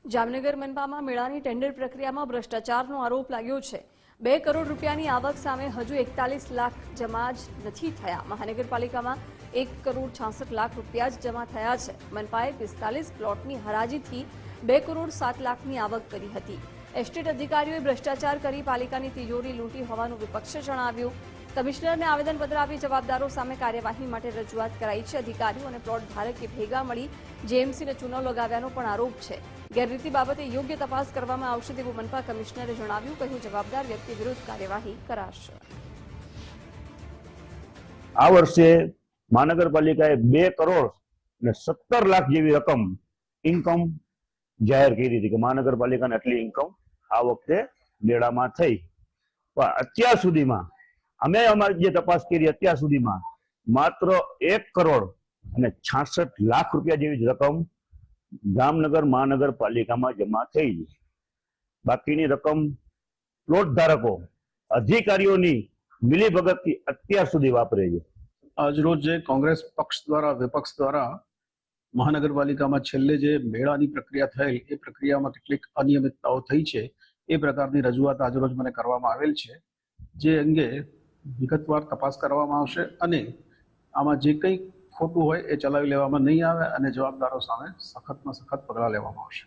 જામનગર મનપામાં મેળાની ટેન્ડર પ્રક્રિયામાં ભ્રષ્ટાચારનો આરોપ લાગ્યો છે। 2 કરોડ રૂપિયાની આવક સામે હજુ 41 લાખ જમા જ નથી થયા। મહાનગરપાલિકામાં 1 કરોડ 66 લાખ રૂપિયા જ જમા થયા છે। મનપાએ 45 પ્લોટની હરાજીથી 2 કરોડ 7 લાખની આવક કરી હતી। એસ્ટેટ અધિકારીઓએ ભ્રષ્ટાચાર કરી પાલિકાની તિજોરી લૂંટી હોવાનું વિપક્ષે જણાવ્યું। કમિશનરને આવેદનપત્ર આપી જવાબદારો સામે કાર્યવાહી માટે રજૂઆત કરાઈ છે। અધિકારીઓ અને પ્લોટ ધારકે ભેગા મળી જેએમસીને ચૂનો લગાવ્યાનો પણ આરોપ છે। ગેરરીતિ બાબતે યોગ્ય તપાસ કરવામાં આવશે તેવું મનપા કમિશનરે જણાવ્યું। કહ્યું જવાબદાર વ્યક્તિ વિરુદ્ધ કાર્યવાહી કરાશે। આ વર્ષે મહાનગરપાલિકાએ 2 કરોડ અને 17 લાખ જેવી રકમ ઇન્કમ જાહેર કરી હતી કે મહાનગરપાલિકાને આટલી ઇન્કમ આ વખતે મેળામાં થઈ। પણ અત્યાર સુધીમાં અમે અમારી જે તપાસ કરી અત્યાર સુધીમાં માત્ર 1 કરોડ અને 66 લાખ રૂપિયા જેવી જ રકમ જામનગર મહાનગરપાલિકામાં જમા થઈ છે। બાકીની રકમ પ્લોટ ધારકો અધિકારીઓની મિલીભગતથી અત્યાર સુધી વાપરે છે। આજરોજ જે કોંગ્રેસ પક્ષ દ્વારા વિપક્ષ દ્વારા મહાનગરપાલિકામાં છેલ્લે જે મેળાની પ્રક્રિયા થયેલ એ પ્રક્રિયામાં કેટલીક અનિયમિતતાઓ થઈ છે એ પ્રકારની રજૂઆત આજરોજ મને કરવામાં આવેલ છે। જે અંગે વિગતવાર તપાસ કરવામાં આવશે અને આમાં જે કંઈ ખોટું હોય એ ચલાવી લેવામાં નહીં આવે અને જવાબદારો સામે સખતમાં સખત પગલાં લેવામાં આવશે।